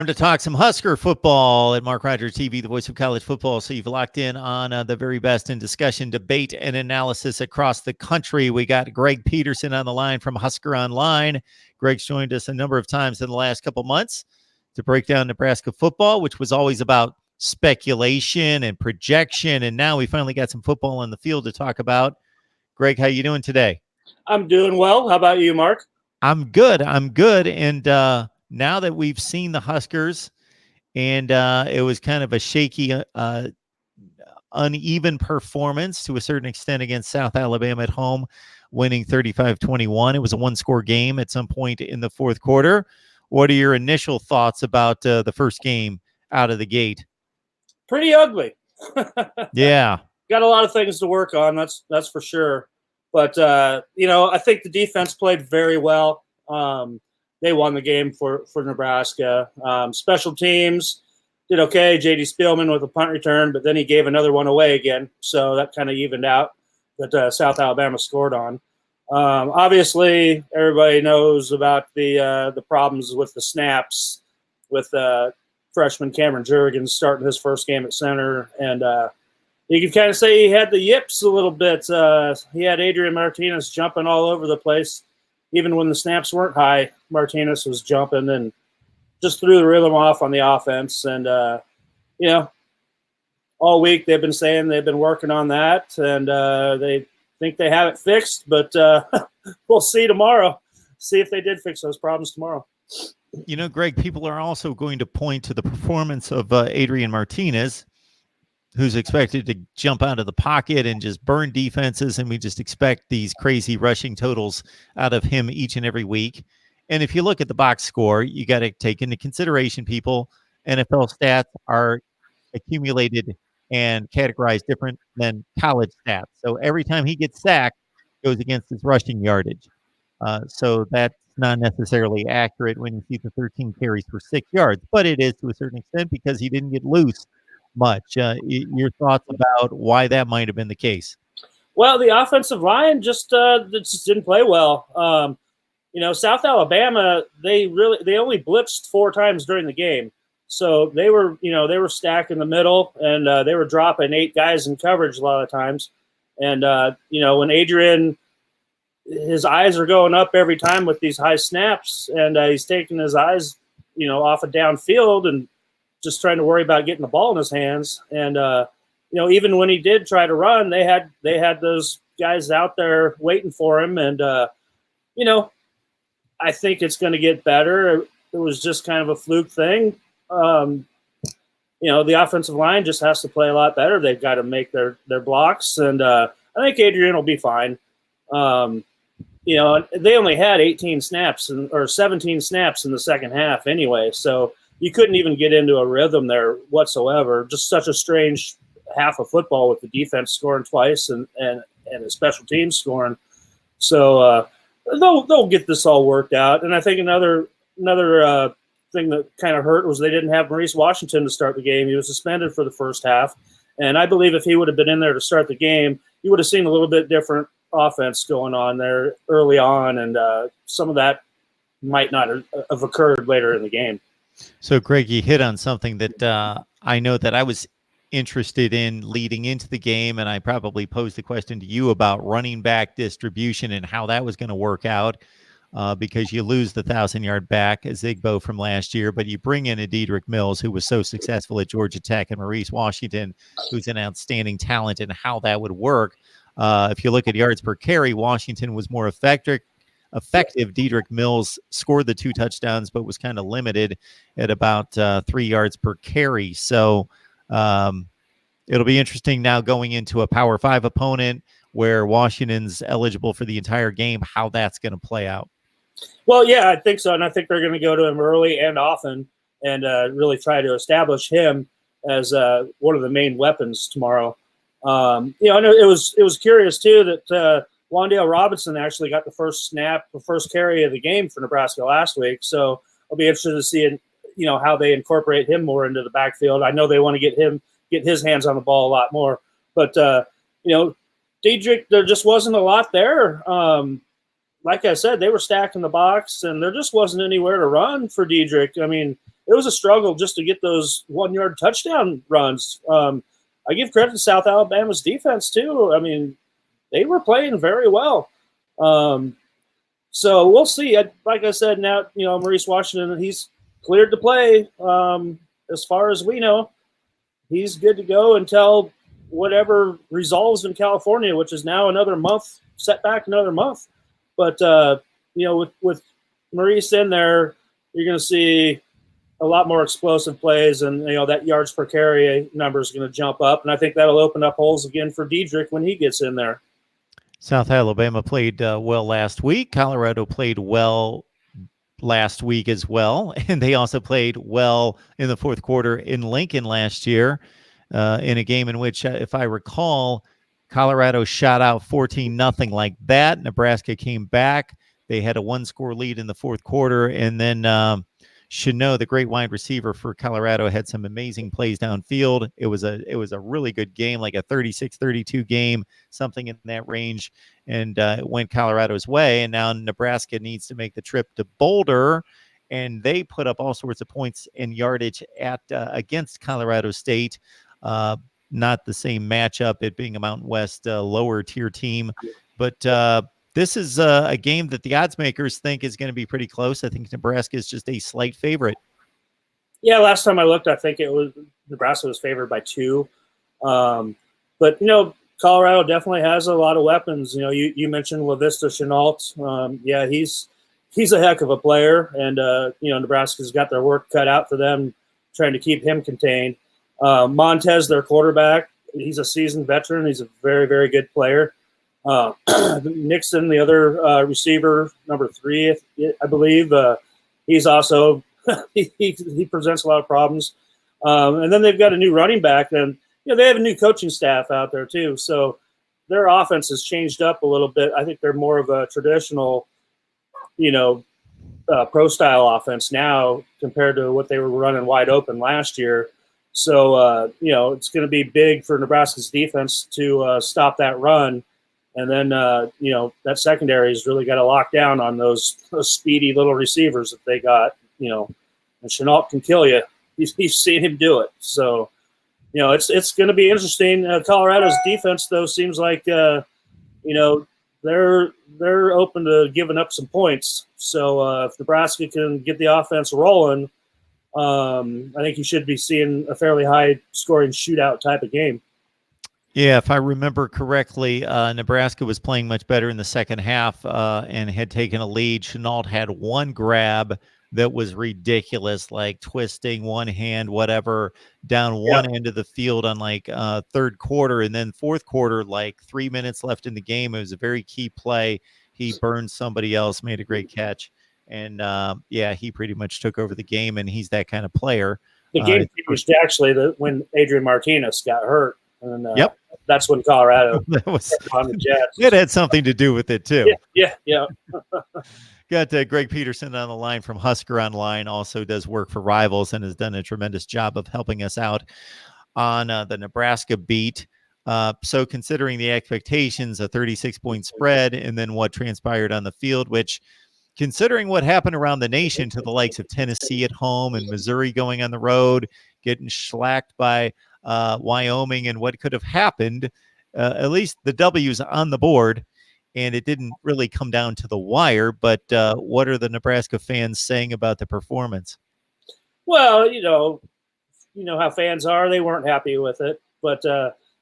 Time to talk some Husker football at MarkRogersTV, the voice of college football. So you've locked in on the very best in discussion, debate, and analysis across the country. We got Greg Peterson on the line from Husker Online. Greg's joined us a number of times in the last couple months to break down Nebraska football, which was always about speculation and projection. And now we finally got some football on the field to talk about. Greg, how you doing today? I'm doing well. How about you, Mark? I'm good. And now that we've seen the Huskers, and it was kind of a shaky, uneven performance to a certain extent against South Alabama at home, winning 35-21. It was a one-score game at some point in the fourth quarter. What are your initial thoughts about the first game out of the gate? Pretty ugly. Yeah. Got a lot of things to work on, that's for sure. But, I think the defense played very well. They won the game for Nebraska. Special teams did okay. J.D. Spielman with a punt return, but then he gave another one away again. So that kind of evened out that South Alabama scored on. Obviously, everybody knows about the problems with the snaps with freshman Cameron Jurgens starting his first game at center. And you can kind of say he had the yips a little bit. He had Adrian Martinez jumping all over the place. Even when the snaps weren't high, Martinez was jumping and just threw the rhythm off on the offense. And, all week they've been saying they've been working on that, and they think they have it fixed. But we'll see tomorrow. See if they did fix those problems tomorrow. Greg, people are also going to point to the performance of Adrian Martinez, who's expected to jump out of the pocket and just burn defenses, and we just expect these crazy rushing totals out of him each and every week. And if you look at the box score, you got to take into consideration, people, NFL stats are accumulated and categorized different than college stats. So every time he gets sacked, it goes against his rushing yardage. So that's not necessarily accurate when you see the 13 carries for 6 yards, but it is to a certain extent because he didn't get loose much. Your thoughts about why that might have been the case? Well, the offensive line just didn't play well. South Alabama, they only blitzed 4 times during the game. So they were stacked in the middle, and they were dropping 8 guys in coverage a lot of times. And, when Adrian, his eyes are going up every time with these high snaps, and he's taking his eyes, off of downfield and just trying to worry about getting the ball in his hands. And, even when he did try to run, they had those guys out there waiting for him. And, I think it's going to get better. It was just kind of a fluke thing. The offensive line just has to play a lot better. They've got to make their blocks. And I think Adrian will be fine. They only had 18 snaps or 17 snaps in the second half anyway. So you couldn't even get into a rhythm there whatsoever. Just such a strange half of football with the defense scoring twice and the special teams scoring. So they'll get this all worked out. And I think another thing that kind of hurt was they didn't have Maurice Washington to start the game. He was suspended for the first half. And I believe if he would have been in there to start the game, you would have seen a little bit different offense going on there early on. And some of that might not have occurred later in the game. So, Greg, you hit on something that I know that I was interested in leading into the game, and I probably posed the question to you about running back distribution and how that was going to work out, because you lose the 1,000-yard back, Zigbo from last year, but you bring in a Dedrick Mills, who was so successful at Georgia Tech, and Maurice Washington, who's an outstanding talent, and how that would work. If you look at yards per carry, Washington was more effective. Dedrick Mills scored the 2 touchdowns, but was kind of limited at about 3 yards per carry. So it'll be interesting now going into a Power 5 opponent where Washington's eligible for the entire game, how that's going to play out. Well, yeah, I think so. And I think they're going to go to him early and often and really try to establish him as one of the main weapons tomorrow. I know it was curious, too, that Wan'Dale Robinson actually got the first carry of the game for Nebraska last week. So I'll be interested to see, how they incorporate him more into the backfield. I know they want to get his hands on the ball a lot more. But, Dedrick, there just wasn't a lot there. Like I said, they were stacked in the box, and there just wasn't anywhere to run for Dedrick. I mean, it was a struggle just to get those 1-yard touchdown runs. I give credit to South Alabama's defense too. I mean, they were playing very well. So we'll see. Like I said, now, Maurice Washington, he's cleared to play. As far as we know, he's good to go until whatever resolves in California, which is now another month, set back another month. But, with Maurice in there, you're going to see a lot more explosive plays, and, that yards per carry number is going to jump up. And I think that'll open up holes again for Diedrich when he gets in there. South Alabama played well last week. Colorado played well last week as well. And they also played well in the fourth quarter in Lincoln last year in a game in which, if I recall, Colorado shot out 14-0 like that. Nebraska came back. They had a 1-score lead in the fourth quarter. And then Chanot, the great wide receiver for Colorado, had some amazing plays downfield. It was a really good game, like a 36-32 game, something in that range, and it went Colorado's way. And now Nebraska needs to make the trip to Boulder, and they put up all sorts of points and yardage at against Colorado State. Not the same matchup, it being a Mountain West lower tier team, but this is a game that the odds makers think is going to be pretty close. I think Nebraska is just a slight favorite. Yeah, last time I looked, I think it was Nebraska was favored by 2. But Colorado definitely has a lot of weapons. You mentioned LaVista Chenault. Yeah, he's a heck of a player, and Nebraska's got their work cut out for them, trying to keep him contained. Montez, their quarterback, he's a seasoned veteran. He's a very, very good player. Nixon, the other receiver, number 3, I believe, he's also he presents a lot of problems. And then they've got a new running back, and they have a new coaching staff out there too. So their offense has changed up a little bit. I think they're more of a traditional, pro style offense now compared to what they were running wide open last year. So it's going to be big for Nebraska's defense to stop that run. And then, that secondary has really got to lock down on those speedy little receivers that they got, and Chenault can kill you. You've seen him do it. So, it's going to be interesting. Colorado's defense, though, seems like, they're open to giving up some points. So if Nebraska can get the offense rolling, I think you should be seeing a fairly high-scoring shootout type of game. Yeah, if I remember correctly, Nebraska was playing much better in the second half and had taken a lead. Chenault had one grab that was ridiculous, like twisting one hand, whatever, down one end of the field on like third quarter. And then fourth quarter, like 3 minutes left in the game. It was a very key play. He burned somebody else, made a great catch. And, he pretty much took over the game, and he's that kind of player. The game finished actually when Adrian Martinez got hurt. And that's when Colorado was on the Jets. It had something to do with it too. Yeah. Got Greg Peterson on the line from Husker Online, also does work for Rivals and has done a tremendous job of helping us out on the Nebraska beat. So considering the expectations, a 36-point spread, and then what transpired on the field, which considering what happened around the nation to the likes of Tennessee at home and Missouri going on the road, getting shellacked by Wyoming and what could have happened, at least the W's on the board, and it didn't really come down to the wire. But what are the Nebraska fans saying about the performance? Well, you know how fans are. They weren't happy with it. But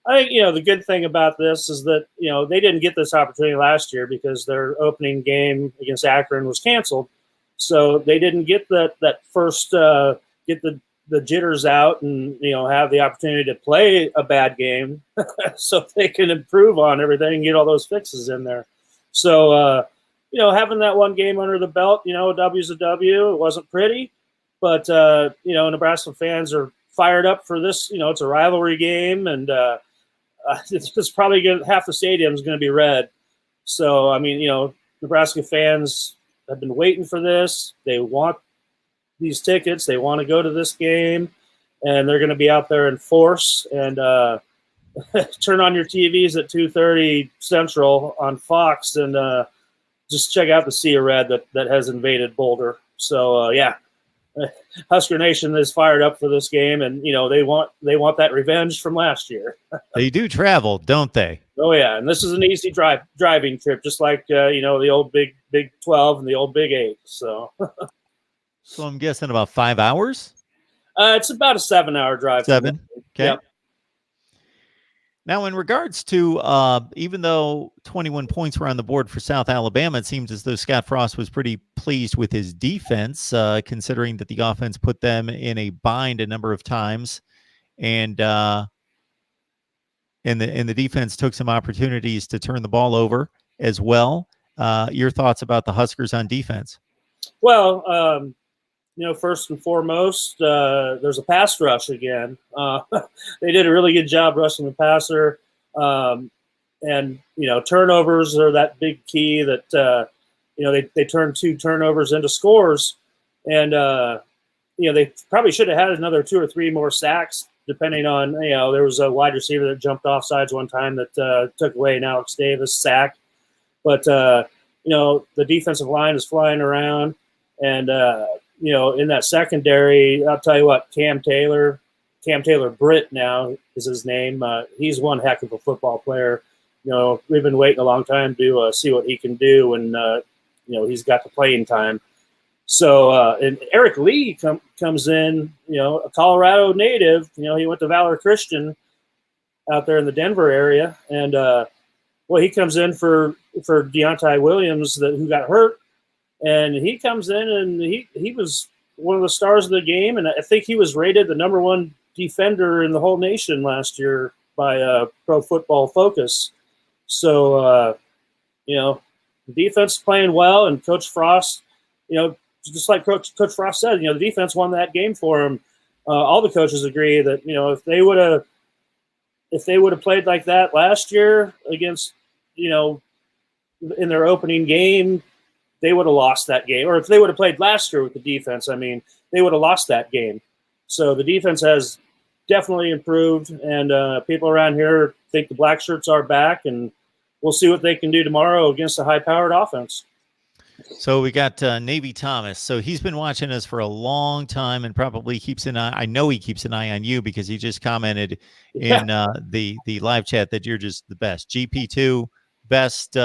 I think, the good thing about this is that, they didn't get this opportunity last year because their opening game against Akron was canceled. So they didn't get that first get the jitters out and, have the opportunity to play a bad game so they can improve on everything and get all those fixes in there. So, having that one game under the belt, a W's a W. It wasn't pretty, but, Nebraska fans are fired up for this. It's a rivalry game, and it's probably half the stadium is going to be red. So, Nebraska fans have been waiting for this. They want these tickets. They want to go to this game, and they're going to be out there in force. And turn on your TVs at 2:30 Central on Fox, and just check out the Sea of Red that has invaded Boulder. So Husker Nation is fired up for this game, and they want that revenge from last year. They do travel, don't they? Oh yeah, and this is an easy driving trip, just like the old Big 12 and the old Big 8. So, so I'm guessing about 5 hours. It's about a 7-hour drive. 7. Okay. Yep. Now, in regards to even though 21 points were on the board for South Alabama, it seems as though Scott Frost was pretty pleased with his defense, considering that the offense put them in a bind a number of times, and the defense took some opportunities to turn the ball over as well. Your thoughts about the Huskers on defense? Well, first and foremost, there's a pass rush again. They did a really good job rushing the passer. And turnovers are that big key that, they turned 2 turnovers into scores. And, they probably should have had another 2 or 3 more sacks, depending on, there was a wide receiver that jumped off sides one time that took away an Alex Davis sack. But, the defensive line is flying around. And, in that secondary, I'll tell you what, Cam Taylor Britt now is his name. He's one heck of a football player. We've been waiting a long time to see what he can do, and he's got the playing time. So, and Eric Lee comes in, a Colorado native. He went to Valor Christian out there in the Denver area, and he comes in for Deontay Williams who got hurt. And he comes in, and he was one of the stars of the game, and I think he was rated the number 1 defender in the whole nation last year by Pro Football Focus. So, the defense is playing well, and Coach Frost, just like Coach Frost said, the defense won that game for him. All the coaches agree that if they would have played like that last year against in their opening game, they would have lost that game. Or if they would have played last year with the defense, they would have lost that game. So the defense has definitely improved, and people around here think the black shirts are back, and we'll see what they can do tomorrow against a high-powered offense. So we got Navy Thomas. So he's been watching us for a long time and probably keeps an eye. I know he keeps an eye on you because he just commented in the live chat that you're just the best. GP2, best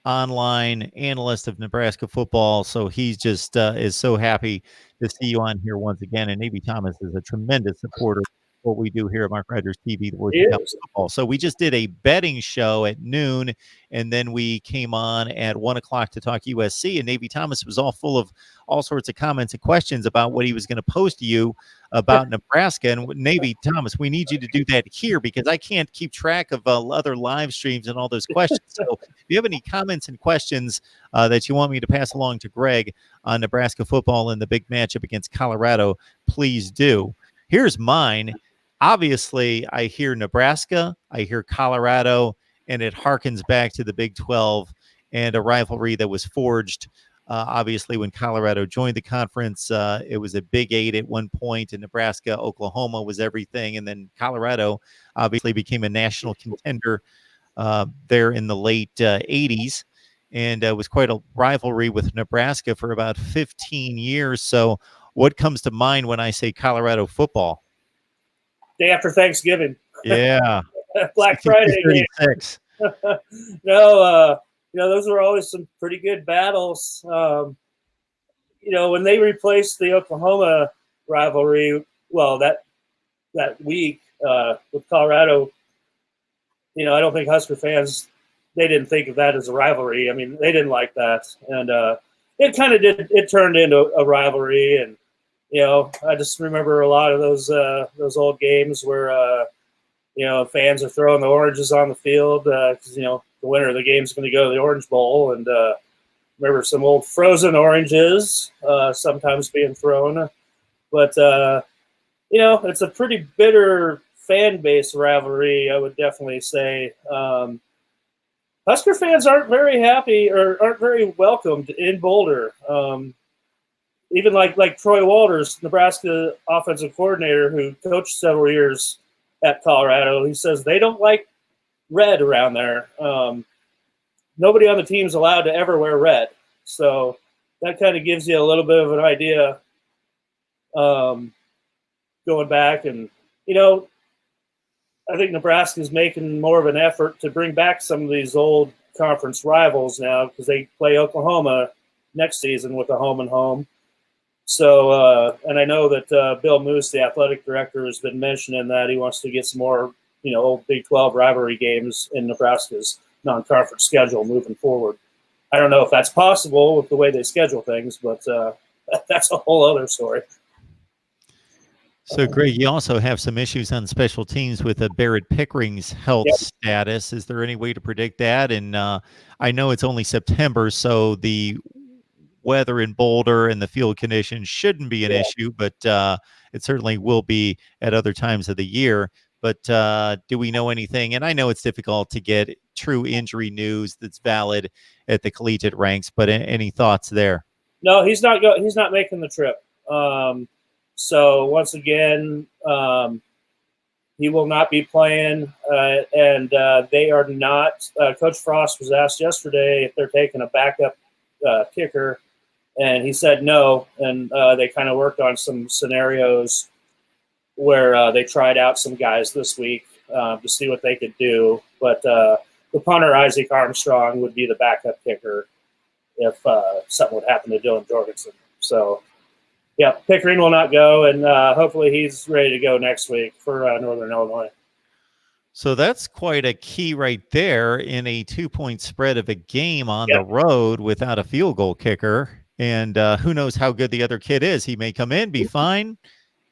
online analyst of Nebraska football. So he's just is so happy to see you on here once again. And Navy Thomas is a tremendous supporter of what we do here at Mark Rogers TV, the Voice of Football. So we just did a betting show at noon, and then we came on at 1 o'clock to talk USC, and Navy Thomas was all full of all sorts of comments and questions about what he was going to post to you about Nebraska. And Navy Thomas, we need you to do that here because I can't keep track of other live streams and all those questions. So if you have any comments and questions that you want me to pass along to Greg on Nebraska football in the big matchup against Colorado, please do. Here's mine. Obviously, I hear Nebraska, I hear Colorado, and it harkens back to the Big 12 and a rivalry that was forged. Obviously, when Colorado joined the conference, it was a Big 8 at one point, and Nebraska, Oklahoma was everything. And then Colorado obviously became a national contender there in the late 80s, and was quite a rivalry with Nebraska for about 15 years. So what comes to mind when I say Colorado football? Day after Thanksgiving. Yeah. Black Friday game. No, those were always some pretty good battles. When they replaced the Oklahoma rivalry, well, that week with Colorado, I don't think Husker fans, they didn't think of that as a rivalry. They didn't like that. And it kind of it turned into a rivalry. And I just remember a lot of those old games where, fans are throwing the oranges on the field because, the winner of the game is going to go to the Orange Bowl. And remember some old frozen oranges sometimes being thrown. But, it's a pretty bitter fan base rivalry, I would definitely say. Husker fans aren't very happy or aren't very welcomed in Boulder. Even like Troy Walters, Nebraska offensive coordinator who coached several years at Colorado, he says they don't like red around there. Nobody on the team's allowed to ever wear red. So that kind of gives you a little bit of an idea going back. And, you know, I think Nebraska is making more of an effort to bring back some of these old conference rivals now because they play Oklahoma next season with a home and home. So, and I know that Bill Moose, the athletic director, has been mentioning that he wants to get some more, old Big 12 rivalry games in Nebraska's non-conference schedule moving forward. I don't know if that's possible with the way they schedule things, but that's a whole other story. So, Greg, you also have some issues on special teams with Barrett Pickering's health Yep. status. Is there any way to predict that? And I know it's only September, so the weather in Boulder and the field conditions shouldn't be an issue, but it certainly will be at other times of the year. But do we know anything? And I know it's difficult to get true injury news that's valid at the collegiate ranks, but any thoughts there? No, he's not making the trip. So once again, he will not be playing, and they are not. Coach Frost was asked yesterday if they're taking a backup kicker, and he said no. And they kind of worked on some scenarios where they tried out some guys this week to see what they could do. But the punter, Isaac Armstrong, would be the backup kicker if something would happen to Dylan Jorgensen. So, yeah, Pickering will not go, and hopefully he's ready to go next week for Northern Illinois. So that's quite a key right there in a 2-point spread of a game on the road without a field goal kicker. And who knows how good the other kid is. He may come in, be fine.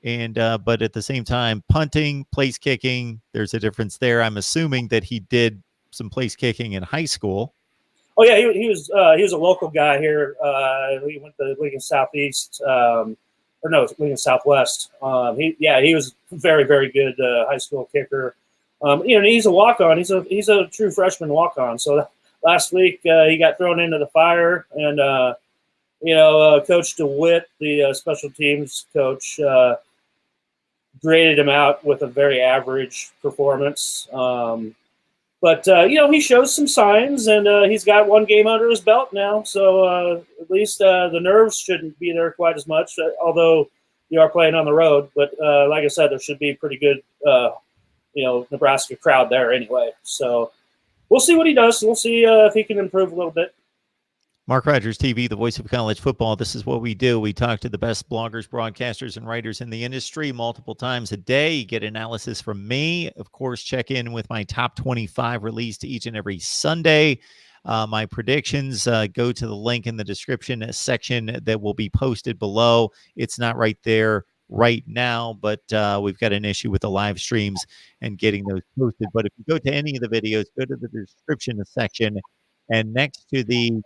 And but at the same time, punting, place kicking, there's a difference there. I'm assuming that he did some place kicking in high school. Oh yeah, he was a local guy here. He went to Lincoln Southeast, Lincoln Southwest. He was very, very good high school kicker. He's a walk-on. He's a true freshman walk-on. So last week he got thrown into the fire, and Coach DeWitt, the special teams coach, graded him out with a very average performance. But he shows some signs, and he's got one game under his belt now. So at least the nerves shouldn't be there quite as much, although you are playing on the road. But like I said, there should be a pretty good, Nebraska crowd there anyway. So we'll see what he does. We'll see if he can improve a little bit. Mark Rogers TV, the voice of college football. This is what we do. We talk to the best bloggers, broadcasters, and writers in the industry multiple times a day. You get analysis from me. Of course, check in with my top 25 released each and every Sunday. My predictions, go to the link in the description section that will be posted below. It's not right there right now, but we've got an issue with the live streams and getting those posted. But if you go to any of the videos, go to the description section, and next to the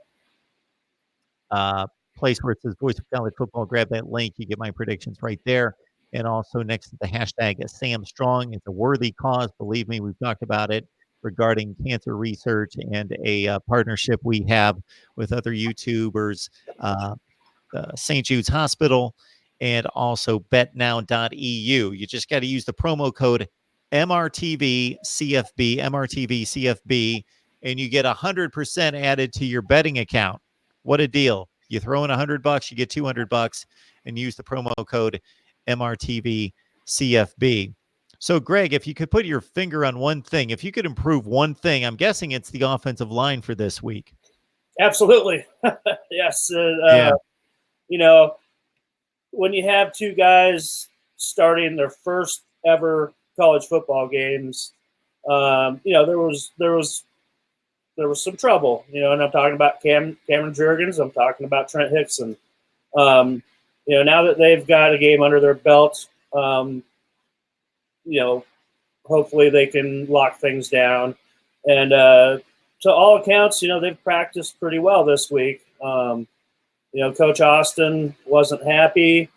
place where it says Voice of College Football, grab that link. You get my predictions right there. And also next to the hashtag Sam Strong. It's a worthy cause. Believe me, we've talked about it regarding cancer research and a partnership we have with other YouTubers, St. Jude's Hospital, and also betnow.eu. You just got to use the promo code MRTVCFB, and you get 100% added to your betting account. What a deal. You throw in $100, you get $200, and use the promo code MRTVCFB. So, Greg, if you could put your finger on one thing, if you could improve one thing, I'm guessing it's the offensive line for this week. Absolutely. Yes. When you have two guys starting their first ever college football games, there was some trouble, and I'm talking about Cameron Jurgens. I'm talking about Trent Hickson. Now that they've got a game under their belt, hopefully they can lock things down. And to all accounts, they've practiced pretty well this week. Coach Austin wasn't happy,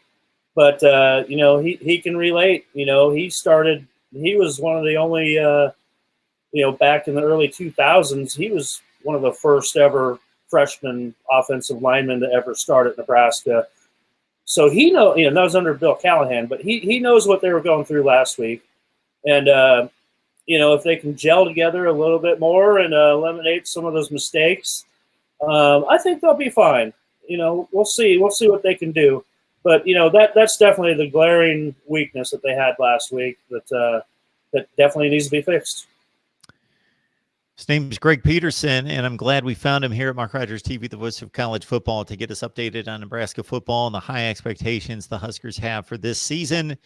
but, he can relate. He was one of the only back in the early 2000s, he was one of the first ever freshman offensive linemen to ever start at Nebraska. So that was under Bill Callahan, but he knows what they were going through last week. And, if they can gel together a little bit more and eliminate some of those mistakes, I think they'll be fine. We'll see. We'll see what they can do. But that's definitely the glaring weakness that they had last week that definitely needs to be fixed. His name's Greg Peterson, and I'm glad we found him here at Mark Rogers TV, the voice of college football, to get us updated on Nebraska football and the high expectations the Huskers have for this season,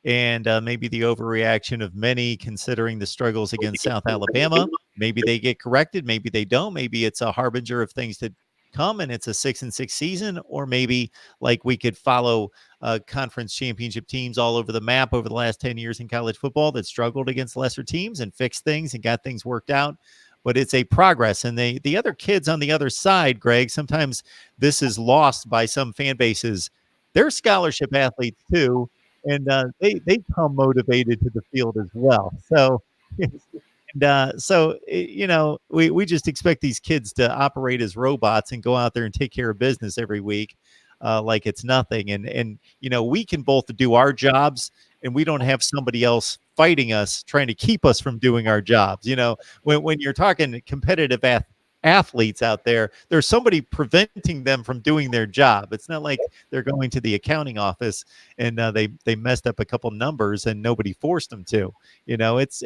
and maybe the overreaction of many considering the struggles against South Alabama. Maybe they get corrected, maybe they don't. Maybe it's a harbinger of things to come, and it's a 6-6 season, or maybe like we could follow conference championship teams all over the map over the last 10 years in college football that struggled against lesser teams and fixed things and got things worked out. But it's a progress. And the other kids on the other side, Greg, sometimes this is lost by some fan bases. They're scholarship athletes too, and they come motivated to the field as well. So we just expect these kids to operate as robots and go out there and take care of business every week, like it's nothing. And we can both do our jobs, and we don't have somebody else fighting us, trying to keep us from doing our jobs. When you're talking competitive athletes out there, there's somebody preventing them from doing their job. It's not like they're going to the accounting office and they messed up a couple numbers and nobody forced them to. It's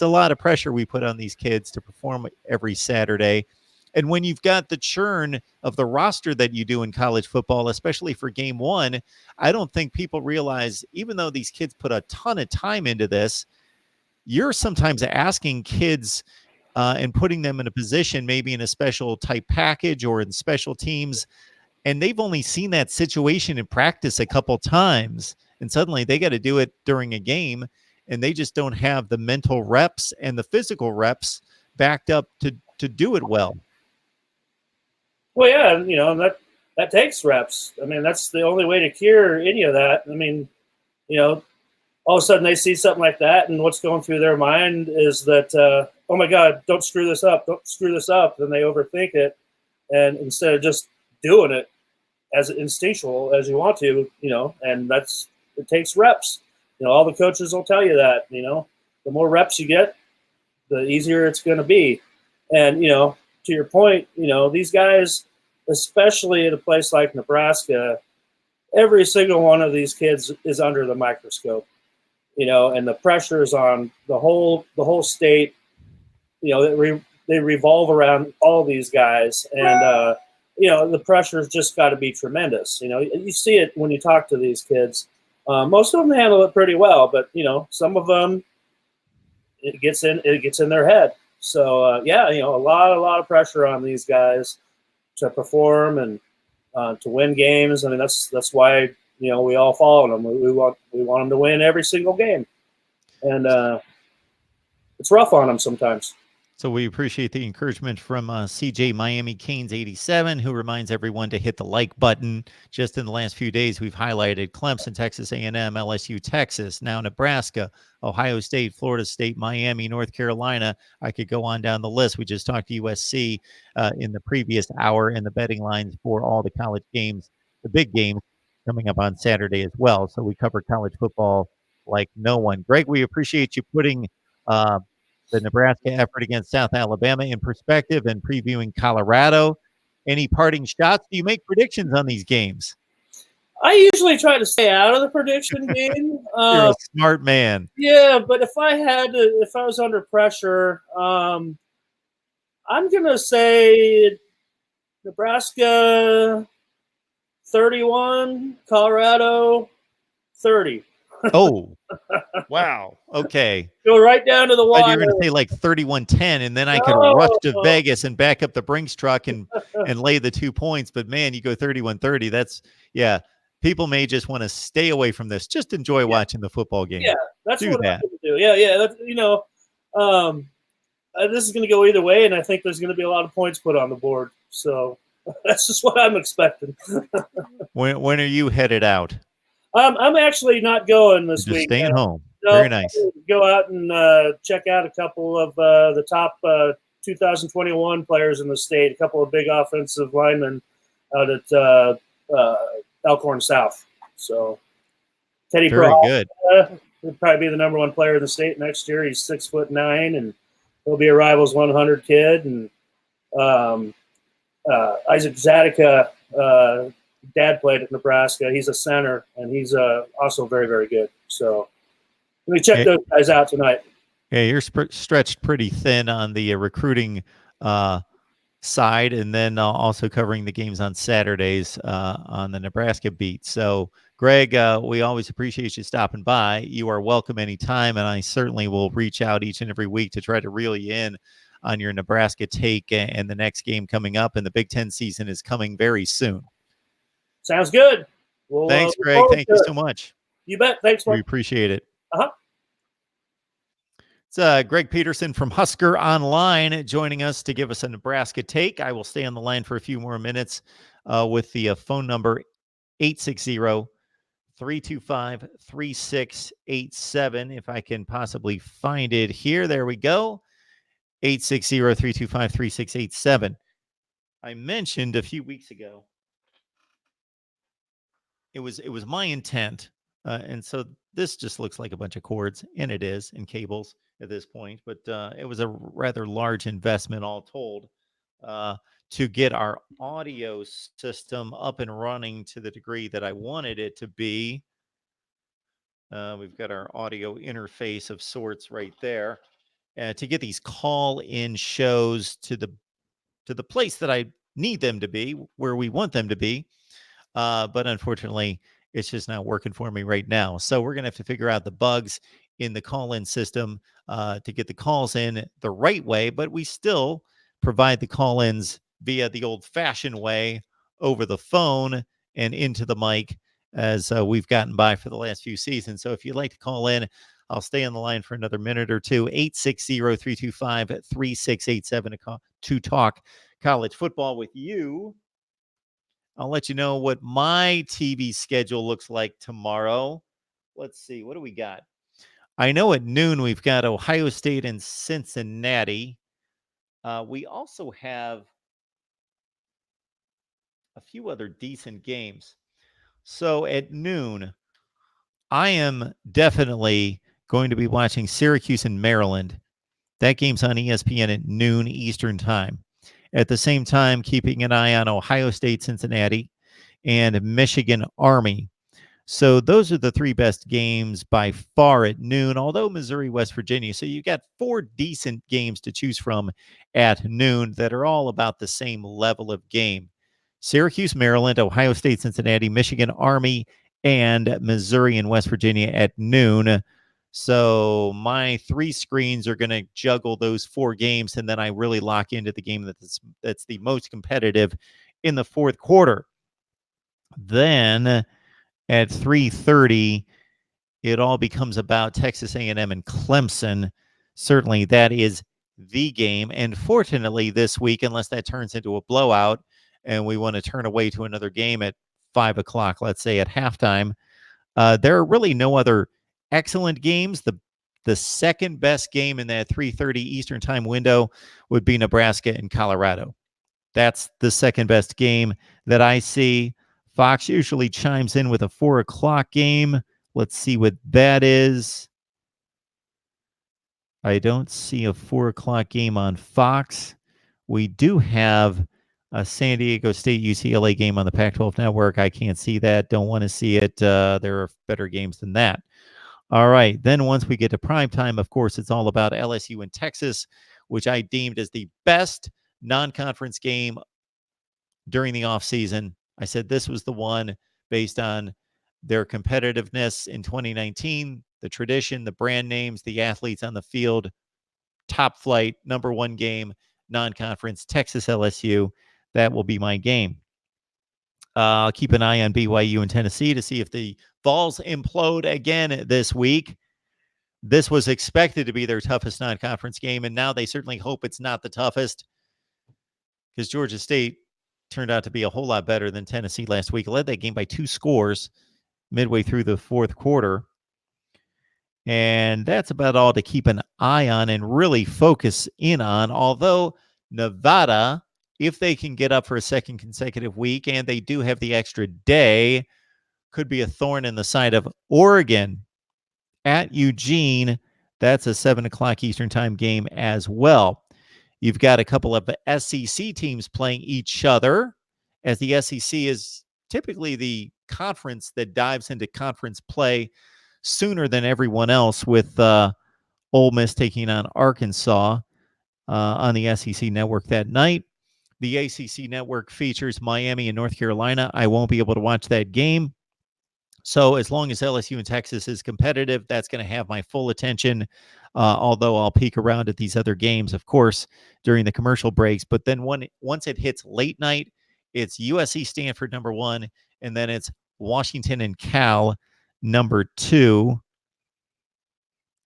a lot of pressure we put on these kids to perform every Saturday. And when you've got the churn of the roster that you do in college football, especially for game one, I don't think people realize, even though these kids put a ton of time into this, you're sometimes asking kids and putting them in a position, maybe in a special type package or in special teams, and they've only seen that situation in practice a couple times, and suddenly they got to do it during a game, and they just don't have the mental reps and the physical reps backed up to do it well. Well, yeah, that takes reps. I mean, that's the only way to cure any of that. I mean, all of a sudden they see something like that, and what's going through their mind is that, oh my God, don't screw this up. Then they overthink it. And instead of just doing it as instinctual as you want to, and it takes reps. All the coaches will tell you that, the more reps you get, the easier it's going to be. And, to your point, these guys, especially at a place like Nebraska, every single one of these kids is under the microscope, and the pressure is on the whole state. They revolve around all these guys, and the pressure's just got to be tremendous. You see it when you talk to these kids. Most of them handle it pretty well, but some of them it gets in their head. So a lot of pressure on these guys to perform and to win games. I mean, that's why we all follow them. We want them to win every single game, and it's rough on them sometimes. So we appreciate the encouragement from CJ Miami Canes 87, who reminds everyone to hit the like button. Just in the last few days, we've highlighted Clemson, Texas A&M, LSU, Texas, now Nebraska, Ohio State, Florida State, Miami, North Carolina. I could go on down the list. We just talked to USC in the previous hour, and the betting lines for all the college games, the big games, coming up on Saturday as well. So we cover college football like no one. Greg, we appreciate you putting the Nebraska effort against South Alabama in perspective and previewing Colorado. Any parting shots? Do you make predictions on these games? I usually try to stay out of the prediction game. You're a smart man. Yeah, but if I was under pressure, I'm going to say Nebraska 31, Colorado 30. Oh, wow. Okay. Go right down to the wire. You're going to say like 31-10, and then I could rush to Vegas and back up the Brinks truck and lay the 2 points. But, man, you go 31-30. That's, yeah. People may just want to stay away from this. Just enjoy watching the football game. Yeah, that's what I'm going to do. Yeah. That's, this is going to go either way, and I think there's going to be a lot of points put on the board. So that's just what I'm expecting. When are you headed out? I'm actually not going this week. Staying home. Very nice. Go out and check out a couple of the top 2021 players in the state, a couple of big offensive linemen out at Elkhorn South. So Teddy Very good. He'll probably be the number one player in the state next year. He's 6'9", and he'll be a Rivals 100 kid. And Isaac Zadika, dad played at Nebraska. He's a center, and he's also very, very good. So let me check those guys out tonight. Yeah, you're stretched pretty thin on the recruiting side, and then also covering the games on Saturdays on the Nebraska beat. So, Greg, we always appreciate you stopping by. You are welcome anytime, and I certainly will reach out each and every week to try to reel you in on your Nebraska take and the next game coming up. And the Big Ten season is coming very soon. Sounds good. Well, thanks, Greg. Thank you so much. You bet. Thanks, Mark. We appreciate it. Uh-huh. It's Greg Peterson from Husker Online joining us to give us a Nebraska take. I will stay on the line for a few more minutes with the phone number 860-325-3687. If I can possibly find it here. There we go. 860-325-3687. I mentioned a few weeks ago it was my intent, and so this just looks like a bunch of cords, and it is, and cables at this point, but it was a rather large investment all told to get our audio system up and running to the degree that I wanted it to be. We've got our audio interface of sorts right there to get these call-in shows to the place that I need them to be, where we want them to be. But unfortunately, it's just not working for me right now. So we're going to have to figure out the bugs in the call-in system to get the calls in the right way. But we still provide the call-ins via the old-fashioned way over the phone and into the mic as we've gotten by for the last few seasons. So if you'd like to call in, I'll stay on the line for another minute or two. 860-325-3687 to talk college football with you. I'll let you know what my TV schedule looks like tomorrow. Let's see. What do we got? I know at noon we've got Ohio State and Cincinnati. We also have a few other decent games. So at noon, I am definitely going to be watching Syracuse and Maryland. That game's on ESPN at noon Eastern time. At the same time, keeping an eye on Ohio State, Cincinnati, and Michigan Army. So those are the three best games by far at noon, although Missouri, West Virginia. So you got four decent games to choose from at noon that are all about the same level of game. Syracuse, Maryland, Ohio State, Cincinnati, Michigan Army, and Missouri and West Virginia at noon. So my three screens are going to juggle those four games, and then I really lock into the game that's the most competitive in the fourth quarter. Then at 3:30, it all becomes about Texas A&M and Clemson. Certainly, that is the game. And fortunately, this week, unless that turns into a blowout and we want to turn away to another game at 5 o'clock, let's say at halftime, there are really no other excellent games. The second best game in that 3:30 Eastern time window would be Nebraska and Colorado. That's the second best game that I see. Fox usually chimes in with a 4 o'clock game. Let's see what that is. I don't see a 4 o'clock game on Fox. We do have a San Diego State UCLA game on the Pac-12 network. I can't see that. Don't want to see it. There are better games than that. All right. Then once we get to primetime, of course, it's all about LSU and Texas, which I deemed as the best non-conference game during the offseason. I said this was the one based on their competitiveness in 2019, the tradition, the brand names, the athletes on the field, top flight, number one game, non-conference, Texas LSU. That will be my game. I'll keep an eye on BYU and Tennessee to see if the Vols implode again this week. This was expected to be their toughest non-conference game, and now they certainly hope it's not the toughest because Georgia State turned out to be a whole lot better than Tennessee last week. Led that game by 2 scores midway through the fourth quarter. And that's about all to keep an eye on and really focus in on, although Nevada, if they can get up for a second consecutive week, and they do have the extra day, could be a thorn in the side of Oregon at Eugene. That's a 7 o'clock Eastern time game as well. You've got a couple of SEC teams playing each other, as the SEC is typically the conference that dives into conference play sooner than everyone else, with Ole Miss taking on Arkansas on the SEC network that night. The ACC network features Miami and North Carolina. I won't be able to watch that game. So as long as LSU and Texas is competitive, that's going to have my full attention. Although I'll peek around at these other games, of course, during the commercial breaks. But then once it hits late night, it's USC Stanford number 1, and then it's Washington and Cal number 2.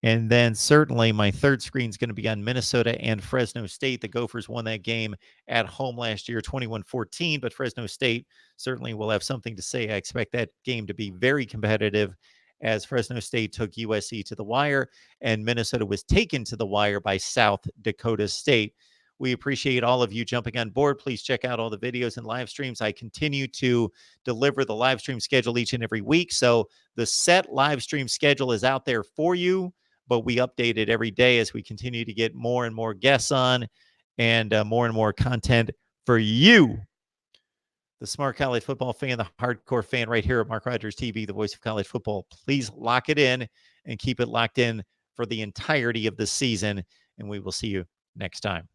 And then certainly my third screen is going to be on Minnesota and Fresno State. The Gophers won that game at home last year, 21-14, but Fresno State certainly will have something to say. I expect that game to be very competitive, as Fresno State took USC to the wire and Minnesota was taken to the wire by South Dakota State. We appreciate all of you jumping on board. Please check out all the videos and live streams. I continue to deliver the live stream schedule each and every week. So the set live stream schedule is out there for you, but we update it every day as we continue to get more and more guests on and more content for you, the smart college football fan, the hardcore fan, right here at Mark Rogers TV, the voice of college football. Please lock it in and keep it locked in for the entirety of the season, and we will see you next time.